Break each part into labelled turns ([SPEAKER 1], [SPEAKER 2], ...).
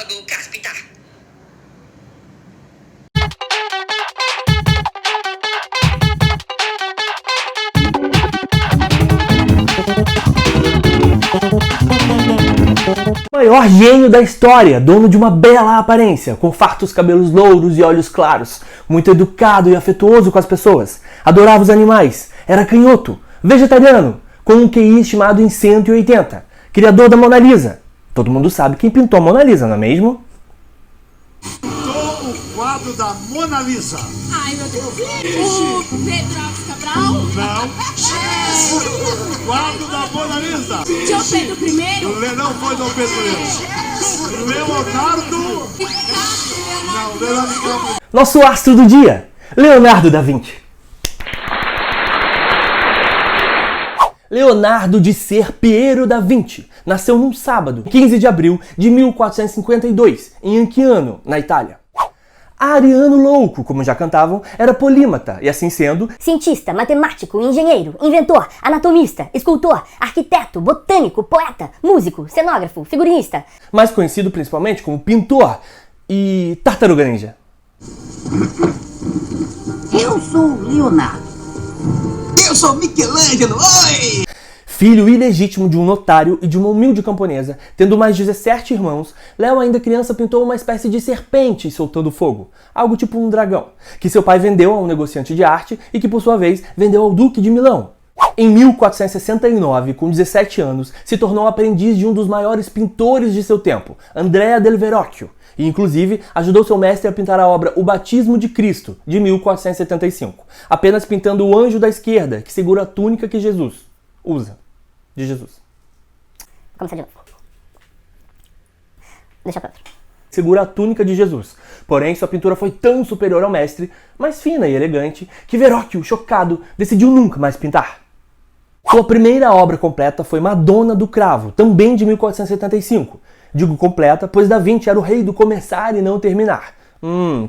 [SPEAKER 1] logo, Cáspita.
[SPEAKER 2] Maior gênio da história, dono de uma bela aparência, com fartos cabelos louros e olhos claros, muito educado e afetuoso com as pessoas, adorava os animais, era canhoto, vegetariano, com um QI estimado em 180, criador da Mona Lisa. Todo mundo sabe quem pintou a Mona Lisa, não é mesmo?
[SPEAKER 3] Pintou o quadro da Mona Lisa.
[SPEAKER 4] Ai, meu Deus. O Pedro Alves Cabral?
[SPEAKER 3] Não. O quadro da Mona Lisa.
[SPEAKER 4] Dom Pedro I?
[SPEAKER 3] Não foi Dom Pedro I. Leonardo. Não, Leonardo DiCaprio.
[SPEAKER 2] Nosso astro do dia, Leonardo da Vinci. Leonardo de Ser Piero da Vinci nasceu num sábado, 15 de abril de 1452, em Anciano, na Itália. Ariano Louco, como já cantavam, era polímata e, assim sendo,
[SPEAKER 5] cientista, matemático, engenheiro, inventor, anatomista, escultor, arquiteto, botânico, poeta, músico, cenógrafo, figurinista.
[SPEAKER 2] mais conhecido principalmente como pintor e tartaruga ninja.
[SPEAKER 6] Eu sou Leonardo.
[SPEAKER 1] Eu sou Michelangelo, oi!
[SPEAKER 2] Filho ilegítimo de um notário e de uma humilde camponesa, tendo mais 17 irmãos, Léo, ainda criança, pintou uma espécie de serpente soltando fogo, algo tipo um dragão, que seu pai vendeu a um negociante de arte e que, por sua vez, vendeu ao Duque de Milão. Em 1469, com 17 anos, se tornou aprendiz de um dos maiores pintores de seu tempo, Andrea del Verrocchio, e inclusive ajudou seu mestre a pintar a obra O Batismo de Cristo, de 1475, apenas pintando o anjo da esquerda, que segura a túnica que Jesus usa. De Jesus.
[SPEAKER 5] Vou começar de novo. Deixa pra outro.
[SPEAKER 2] Segura a túnica de Jesus. Porém, sua pintura foi tão superior ao mestre, mais fina e elegante, que Verrocchio, chocado, decidiu nunca mais pintar. Sua primeira obra completa foi Madonna do Cravo, também de 1475. Digo completa, pois Da Vinci era o rei do começar e não terminar.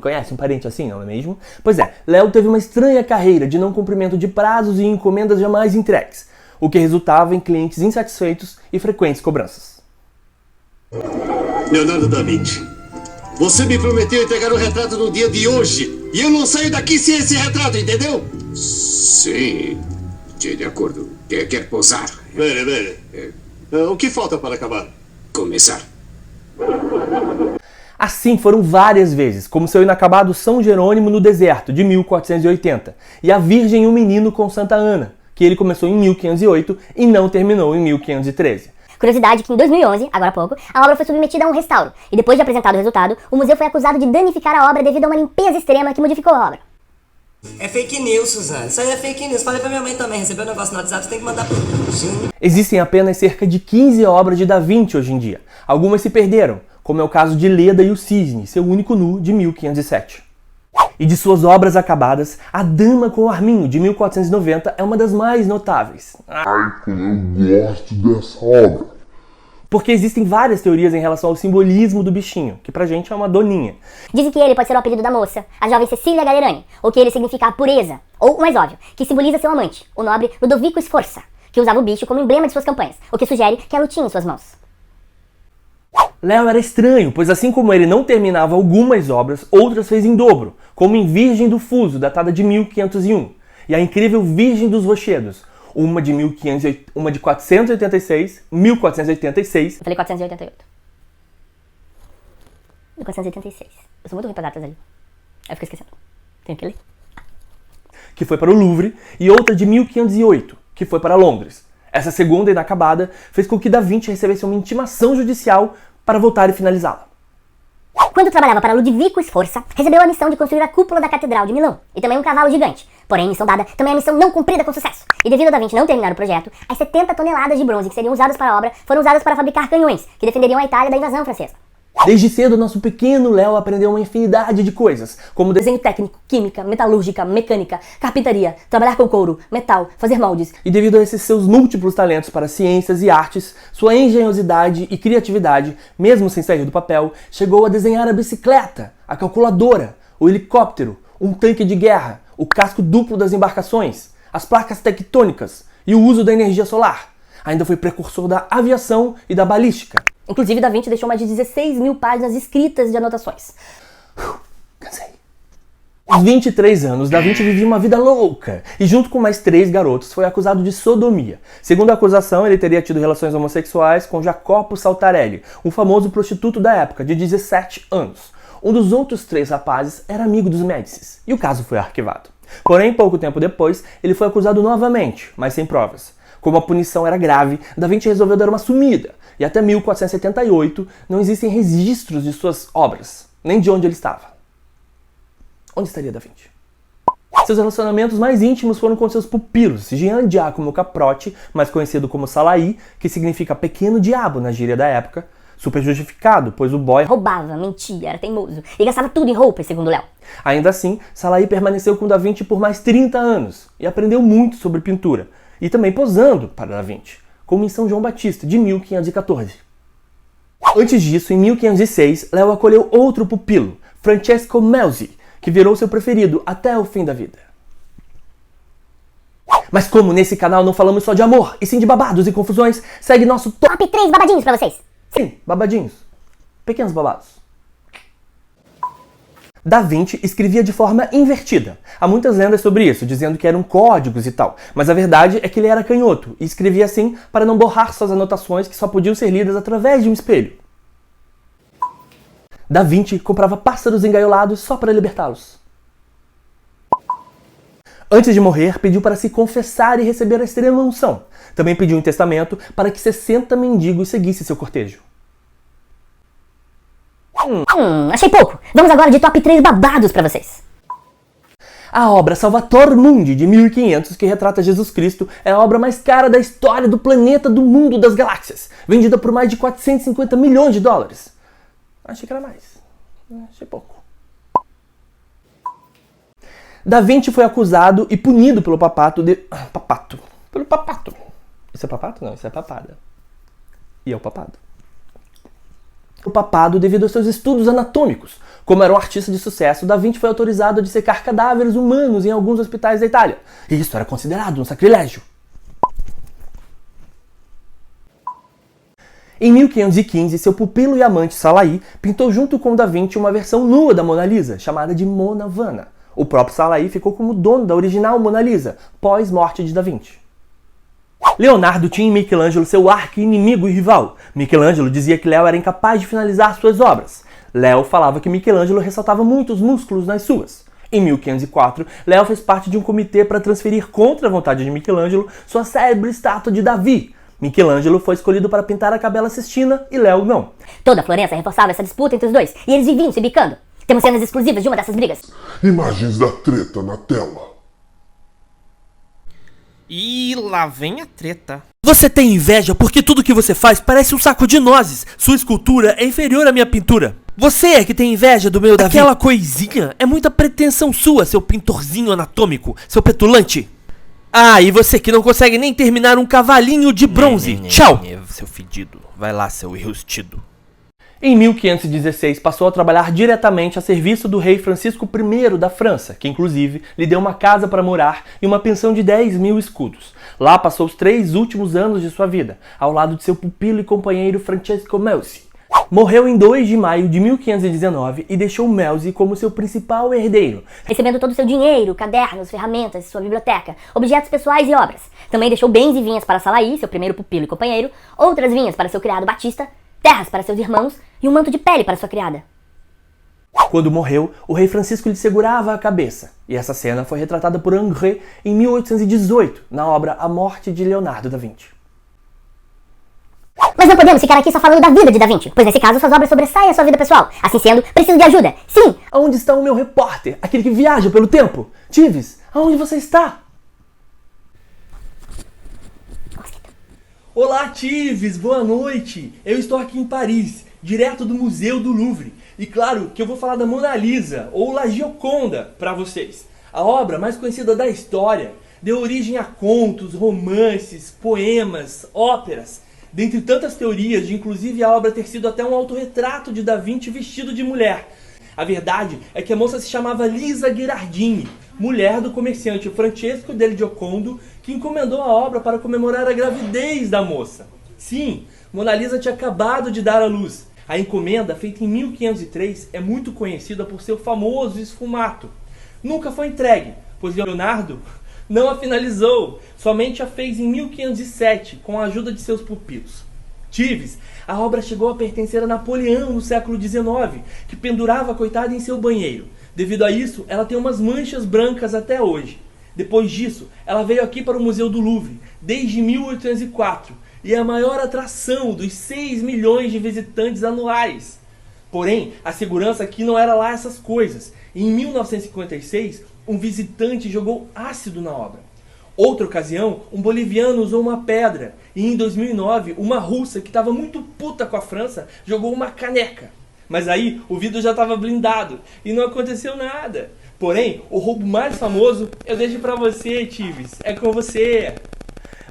[SPEAKER 2] Conhece um parente assim, não é mesmo? Pois é, Léo teve uma estranha carreira de não cumprimento de prazos e encomendas jamais entregues, o que resultava em clientes insatisfeitos e frequentes cobranças.
[SPEAKER 7] Leonardo da Vinci, você me prometeu entregar o retrato no dia de hoje, e eu não saio daqui sem esse retrato, entendeu? Sim, de acordo. Quer posar? Bene. O que falta para acabar? Começar.
[SPEAKER 2] Assim foram várias vezes, como seu inacabado São Jerônimo no Deserto, de 1480, e A Virgem e o Menino com Santa Ana, que ele começou em 1508 e não terminou em 1513.
[SPEAKER 5] Curiosidade que em 2011, agora há pouco, a obra foi submetida a um restauro, e depois de apresentado o resultado, o museu foi acusado de danificar a obra devido a uma limpeza extrema que modificou a obra.
[SPEAKER 1] É fake news, Suzana. Isso aí é fake news. Falei pra minha mãe também. Recebeu o negócio no WhatsApp, você tem que mandar pro Júnior.
[SPEAKER 2] Existem apenas cerca de 15 obras de Da Vinci hoje em dia. Algumas se perderam, como é o caso de Leda e o Cisne, seu único nu, de 1507. E de suas obras acabadas, A Dama com o Arminho, de 1490, é uma das mais notáveis.
[SPEAKER 8] Ai, como eu gosto dessa obra.
[SPEAKER 2] Porque existem várias teorias em relação ao simbolismo do bichinho, que pra gente é uma doninha.
[SPEAKER 5] Dizem que ele pode ser o apelido da moça, a jovem Cecília Gallerani, ou que ele significa a pureza, ou, o mais óbvio, que simboliza seu amante, o nobre Ludovico Sforza, que usava o bicho como emblema de suas campanhas, o que sugere que ela o tinha em suas mãos.
[SPEAKER 2] Léo era estranho, pois assim como ele não terminava algumas obras, outras fez em dobro, como em Virgem do Fuso, datada de 1501, e a incrível Virgem dos Rochedos, uma de 1486.
[SPEAKER 5] Eu falei 488. 1486. Eu sou muito ruim pra datas ali. Aí eu fico esquecendo. Tenho que ler.
[SPEAKER 2] Que foi para o Louvre, e outra de 1508, que foi para Londres. Essa segunda, inacabada, fez com que Da Vinci recebesse uma intimação judicial para voltar e finalizá-la.
[SPEAKER 5] Quando trabalhava para Ludovico Sforza, recebeu a missão de construir a cúpula da Catedral de Milão, e também um cavalo gigante. Porém, missão dada, também a missão não cumprida com sucesso. E devido a Da Vinci não terminar o projeto, as 70 toneladas de bronze que seriam usadas para a obra foram usadas para fabricar canhões, que defenderiam a Itália da invasão francesa.
[SPEAKER 2] Desde cedo, nosso pequeno Léo aprendeu uma infinidade de coisas, como
[SPEAKER 5] Desenho técnico, química, metalúrgica, mecânica, carpintaria, trabalhar com couro, metal, fazer moldes.
[SPEAKER 2] E devido a esses seus múltiplos talentos para ciências e artes, sua engenhosidade e criatividade, mesmo sem sair do papel, chegou a desenhar a bicicleta, a calculadora, o helicóptero, um tanque de guerra, o casco duplo das embarcações, as placas tectônicas e o uso da energia solar. Ainda foi precursor da aviação e da balística.
[SPEAKER 5] Inclusive, Da Vinci deixou mais de 16 mil páginas escritas de anotações.
[SPEAKER 2] Cansei. Aos 23 anos, Da Vinci vivia uma vida louca e, junto com mais 3 garotos, foi acusado de sodomia. Segundo a acusação, ele teria tido relações homossexuais com Jacopo Saltarelli, um famoso prostituto da época, de 17 anos. Um dos outros 3 rapazes era amigo dos Médicis, e o caso foi arquivado. Porém, pouco tempo depois, ele foi acusado novamente, mas sem provas. Como a punição era grave, Da Vinci resolveu dar uma sumida, e até 1478 não existem registros de suas obras, nem de onde ele estava. Onde estaria Da Vinci? Seus relacionamentos mais íntimos foram com seus pupilos, Gian Giacomo Caprotti, mais conhecido como Salai, que significa pequeno diabo na gíria da época, super justificado, pois o boy
[SPEAKER 5] Roubava, mentia, era teimoso e gastava tudo em roupas, segundo Léo.
[SPEAKER 2] Ainda assim, Salai permaneceu com Da Vinci por mais 30 anos e aprendeu muito sobre pintura, e também posando para Da Vinci, como em São João Batista, de 1514. Antes disso, em 1506, Léo acolheu outro pupilo, Francesco Melzi, que virou seu preferido até o fim da vida. Mas como nesse canal não falamos só de amor, e sim de babados e confusões, segue nosso
[SPEAKER 5] Top 3 babadinhos pra vocês.
[SPEAKER 2] Sim, babadinhos. Pequenos babados. Da Vinci escrevia de forma invertida. Há muitas lendas sobre isso, dizendo que eram códigos e tal. Mas a verdade é que ele era canhoto e escrevia assim para não borrar suas anotações que só podiam ser lidas através de um espelho. Da Vinci comprava pássaros engaiolados só para libertá-los. Antes de morrer, pediu para se confessar e receber a extrema unção. Também pediu em testamento para que 60 mendigos seguissem seu cortejo.
[SPEAKER 5] Achei pouco. Vamos agora de top 3 babados pra vocês.
[SPEAKER 2] A obra Salvator Mundi, de 1500, que retrata Jesus Cristo, é a obra mais cara da história do planeta, do mundo, das galáxias, vendida por mais de 450 milhões de dólares. Achei que era mais. Achei pouco. Da Vinci foi acusado e punido pelo papato de... Papato. Pelo papato. Isso é papato? Não, isso é papada. E é o papado. O papado devido aos seus estudos anatômicos. Como era um artista de sucesso, Da Vinci foi autorizado a dissecar cadáveres humanos em alguns hospitais da Itália. E isso era considerado um sacrilégio. Em 1515, seu pupilo e amante Salai pintou junto com Da Vinci uma versão nua da Mona Lisa, chamada de Mona Vanna. O próprio Salai ficou como dono da original Mona Lisa, pós-morte de Da Vinci. Leonardo tinha em Michelangelo seu arqui-inimigo e rival. Michelangelo dizia que Léo era incapaz de finalizar suas obras. Léo falava que Michelangelo ressaltava muito os músculos nas suas. Em 1504, Léo fez parte de um comitê para transferir contra a vontade de Michelangelo sua célebre estátua de Davi. Michelangelo foi escolhido para pintar a Capela Sistina e Léo não.
[SPEAKER 5] Toda a Florença reforçava essa disputa entre os dois e eles viviam se bicando. Temos cenas exclusivas de uma dessas brigas.
[SPEAKER 8] Imagens da treta na tela.
[SPEAKER 9] E lá vem a treta.
[SPEAKER 2] Você tem inveja porque tudo que você faz parece um saco de nozes. Sua escultura é inferior à minha pintura. Você é que tem inveja do meu Davi. Aquela coisinha é muita pretensão sua, seu pintorzinho anatômico, seu petulante. Ah, e você que não consegue nem terminar um cavalinho de bronze. Tchau!
[SPEAKER 9] Seu fedido. Vai lá, seu enrustido.
[SPEAKER 2] Em 1516, passou a trabalhar diretamente a serviço do rei Francisco I da França, que inclusive lhe deu uma casa para morar e uma pensão de 10.000 escudos. Lá passou os 3 últimos anos de sua vida, ao lado de seu pupilo e companheiro Francesco Melzi. Morreu em 2 de maio de 1519 e deixou Melzi como seu principal herdeiro,
[SPEAKER 5] Recebendo todo o seu dinheiro, cadernos, ferramentas, sua biblioteca, objetos pessoais e obras. Também deixou bens e vinhas para Salai, seu primeiro pupilo e companheiro, outras vinhas para seu criado Batista, terras para seus irmãos e um manto de pele para sua criada.
[SPEAKER 2] Quando morreu, o rei Francisco lhe segurava a cabeça, e essa cena foi retratada por Ingres em 1818, na obra A Morte de Leonardo da Vinci.
[SPEAKER 5] Mas não podemos ficar aqui só falando da vida de Da Vinci, pois nesse caso suas obras sobressaem a sua vida pessoal. Assim sendo, preciso de ajuda. Sim!
[SPEAKER 2] Aonde está o meu repórter, aquele que viaja pelo tempo? Tives, aonde você está? Olá, Tives, boa noite! Eu estou aqui em Paris, direto do Museu do Louvre. E claro que eu vou falar da Mona Lisa, ou La Gioconda, para vocês. A obra mais conhecida da história deu origem a contos, romances, poemas, óperas, dentre tantas teorias de inclusive a obra ter sido até um autorretrato de Da Vinci vestido de mulher. A verdade é que a moça se chamava Lisa Gherardini, mulher do comerciante Francesco del Giocondo, que encomendou a obra para comemorar a gravidez da moça. Sim, Mona Lisa tinha acabado de dar à luz. A encomenda, feita em 1503, é muito conhecida por seu famoso esfumato. Nunca foi entregue, pois Leonardo não a finalizou, somente a fez em 1507, com a ajuda de seus pupilos. Tives, a obra chegou a pertencer a Napoleão no século XIX, que pendurava a coitada em seu banheiro. Devido a isso, ela tem umas manchas brancas até hoje. Depois disso, ela veio aqui para o Museu do Louvre, desde 1804, e é a maior atração dos 6 milhões de visitantes anuais. Porém, a segurança aqui não era lá essas coisas. Em 1956, um visitante jogou ácido na obra. Outra ocasião, um boliviano usou uma pedra. E em 2009, uma russa que estava muito puta com a França jogou uma caneca. Mas aí, o vidro já estava blindado e não aconteceu nada. Porém, o roubo mais famoso eu deixo pra você, Tives. É com você.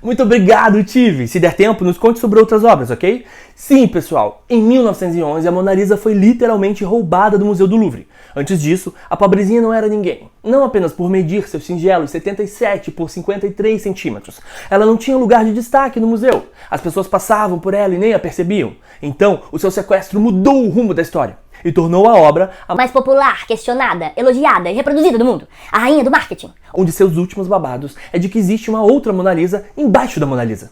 [SPEAKER 10] Muito obrigado, Tive. Se der tempo, nos conte sobre outras obras, ok? Sim, pessoal. Em 1911, a Mona Lisa foi literalmente roubada do Museu do Louvre. Antes disso, a pobrezinha não era ninguém. Não apenas por medir seus singelos 77 por 53 centímetros. Ela não tinha lugar de destaque no museu. As pessoas passavam por ela e nem a percebiam. Então, o seu sequestro mudou o rumo da história e tornou a obra a
[SPEAKER 5] mais popular, questionada, elogiada e reproduzida do mundo. A rainha do marketing.
[SPEAKER 10] Um de seus últimos babados é de que existe uma outra Mona Lisa embaixo da Mona Lisa.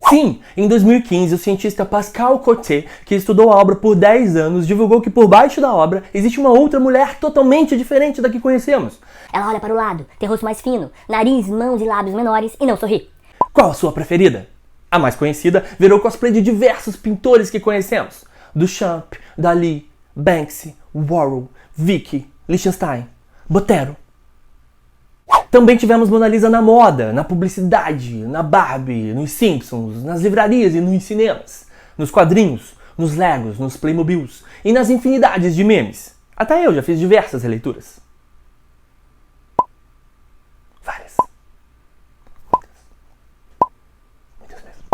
[SPEAKER 10] Sim, em 2015, o cientista Pascal Coetzee, que estudou a obra por 10 anos, divulgou que por baixo da obra existe uma outra mulher totalmente diferente da que conhecemos.
[SPEAKER 5] Ela olha para o lado, tem rosto mais fino, nariz, mãos e lábios menores e não sorri.
[SPEAKER 10] Qual a sua preferida? A mais conhecida virou cosplay de diversos pintores que conhecemos. Duchamp, Dali, Banksy, Warhol, Vicky, Lichtenstein, Botero. Também tivemos Mona Lisa na moda, na publicidade, na Barbie, nos Simpsons, nas livrarias e nos cinemas, nos quadrinhos, nos Legos, nos Playmobils e nas infinidades de memes. Até eu já fiz diversas releituras. Várias. Muitas mesmo.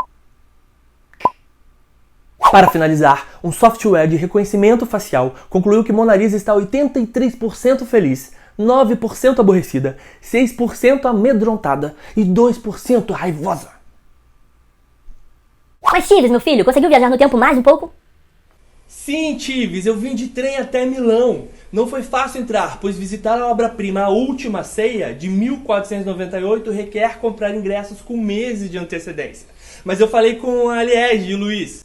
[SPEAKER 10] Para finalizar, um software de reconhecimento facial concluiu que Mona Lisa está 83% feliz, 9% aborrecida, 6% amedrontada e 2% raivosa.
[SPEAKER 5] Mas Tives, meu filho, conseguiu viajar no tempo mais um pouco?
[SPEAKER 2] Sim, Tives, eu vim de trem até Milão. Não foi fácil entrar, pois visitar a obra-prima A Última Ceia, de 1498, requer comprar ingressos com meses de antecedência. Mas eu falei com a Liege e o Luiz.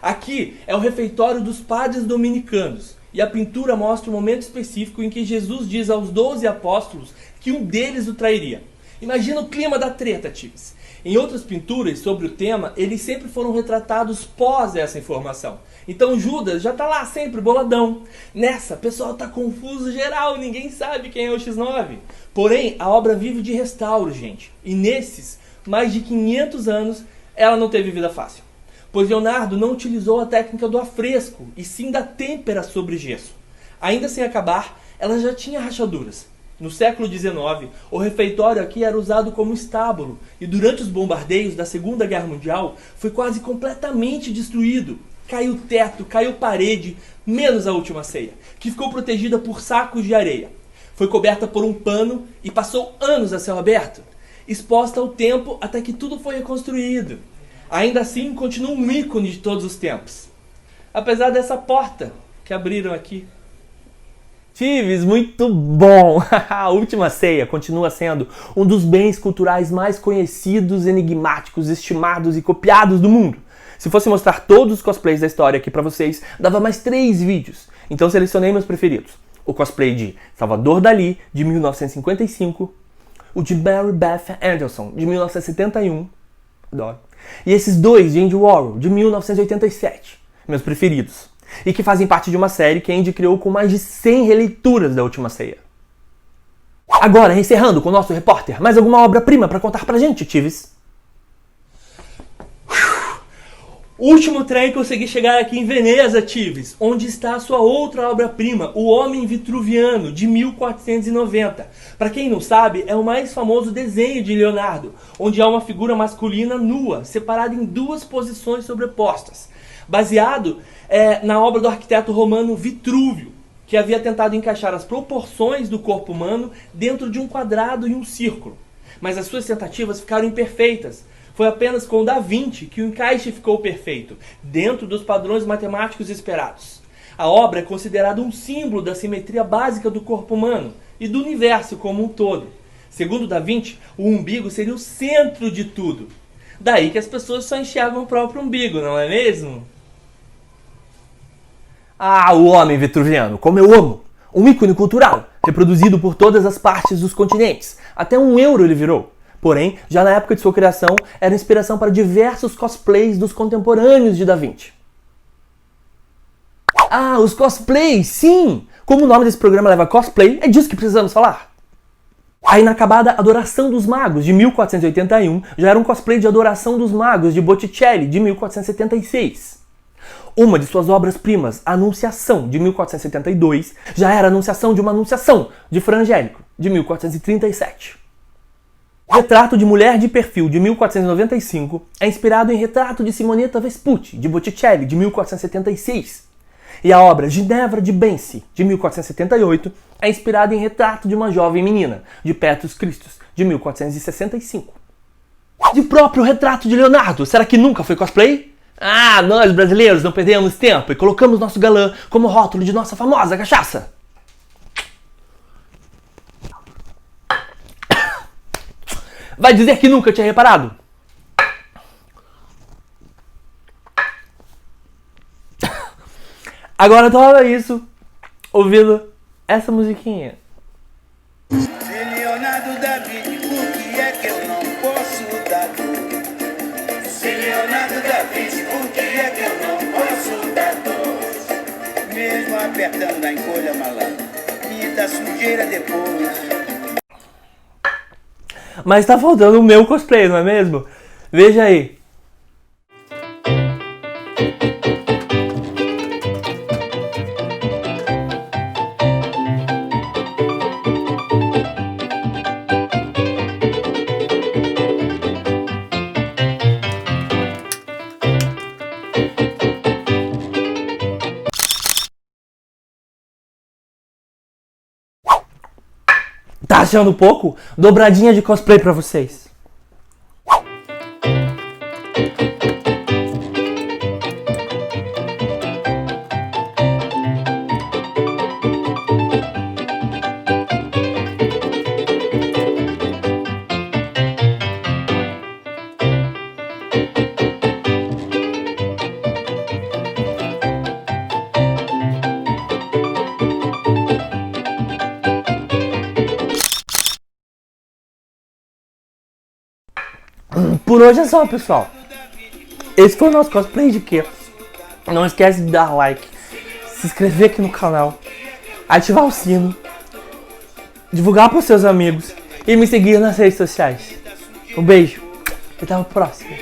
[SPEAKER 2] Aqui é o refeitório dos padres dominicanos. E a pintura mostra um momento específico em que Jesus diz aos 12 apóstolos que um deles o trairia. Imagina o clima da treta, Tives. Em outras pinturas sobre o tema, eles sempre foram retratados pós essa informação. Então Judas já tá lá sempre boladão. Nessa, o pessoal tá confuso geral, ninguém sabe quem é o X9. Porém, a obra vive de restauro, gente. E nesses mais de 500 anos, ela não teve vida fácil. Pois Leonardo não utilizou a técnica do afresco, e sim da têmpera sobre gesso. Ainda sem acabar, ela já tinha rachaduras. No século XIX, o refeitório aqui era usado como estábulo, e durante os bombardeios da Segunda Guerra Mundial, foi quase completamente destruído. Caiu teto, caiu parede, menos a Última Ceia, que ficou protegida por sacos de areia. Foi coberta por um pano e passou anos a céu aberto, exposta ao tempo até que tudo foi reconstruído. Ainda assim, continua um ícone de todos os tempos. Apesar dessa porta que abriram aqui.
[SPEAKER 10] Tives, muito bom! A Última Ceia continua sendo um dos bens culturais mais conhecidos, enigmáticos, estimados e copiados do mundo. Se fosse mostrar todos os cosplays da história aqui pra vocês, dava mais 3 vídeos. Então selecionei meus preferidos. O cosplay de Salvador Dalí, de 1955. O de Mary Beth Anderson, de 1971. Adoro. E esses dois de Andy Warhol, de 1987, meus preferidos, e que fazem parte de uma série que Andy criou com mais de 100 releituras da Última Ceia. Agora, encerrando com o nosso repórter, mais alguma obra-prima pra contar pra gente, Tives?
[SPEAKER 2] Último trem consegui chegar aqui em Veneza, Tives, onde está a sua outra obra-prima, O Homem Vitruviano, de 1490. Para quem não sabe, é o mais famoso desenho de Leonardo, onde há uma figura masculina nua, separada em 2 posições sobrepostas, baseado na obra do arquiteto romano Vitrúvio, que havia tentado encaixar as proporções do corpo humano dentro de um quadrado e um círculo. Mas as suas tentativas ficaram imperfeitas.
[SPEAKER 10] Foi apenas com o Da Vinci que o encaixe ficou perfeito, dentro dos padrões matemáticos esperados. A obra é considerada um símbolo da simetria básica do corpo humano e do universo como um todo. Segundo Da Vinci, o umbigo seria o centro de tudo. Daí que as pessoas só enxergam o próprio umbigo, não é mesmo?
[SPEAKER 2] Ah, o homem vitruviano, como eu amo! Um ícone cultural, reproduzido por todas as partes dos continentes. Até um euro ele virou. Porém, já na época de sua criação, era inspiração para diversos cosplays dos contemporâneos de Da Vinci. Ah, os cosplays, sim! Como o nome desse programa leva cosplay, é disso que precisamos falar. A inacabada Adoração dos Magos, de 1481, já era um cosplay de Adoração dos Magos, de Botticelli, de 1476. Uma de suas obras-primas, A Anunciação, de 1472, já era a anunciação de uma anunciação, de Fra Angelico, de 1437. Retrato de Mulher de Perfil, de 1495, é inspirado em Retrato de Simonetta Vespucci, de Botticelli, de 1476. E a obra Ginevra de Benci, de 1478, é inspirada em Retrato de uma Jovem Menina, de Petrus Christus, de 1465. E o próprio Retrato de Leonardo, será que nunca foi cosplay? Ah, nós brasileiros não perdemos tempo e colocamos nosso galã como rótulo de nossa famosa cachaça. Vai dizer que nunca tinha reparado? Agora toma isso, ouvindo essa musiquinha.
[SPEAKER 11] Leonardo da Vinci, por que é que eu não posso dar dor? Se Leonardo da Vinci, por que é que eu não posso dar dor? Mesmo apertando a encolha malandro e da sujeira depois.
[SPEAKER 2] Mas tá faltando o meu cosplay, não é mesmo? Veja aí. Tá achando pouco? Dobradinha de cosplay pra vocês. Por hoje é só, pessoal. Esse foi o nosso cosplay de quê? Não esquece de dar like, se inscrever aqui no canal, ativar o sino, divulgar para os seus amigos e me seguir nas redes sociais. Um beijo e até o próximo.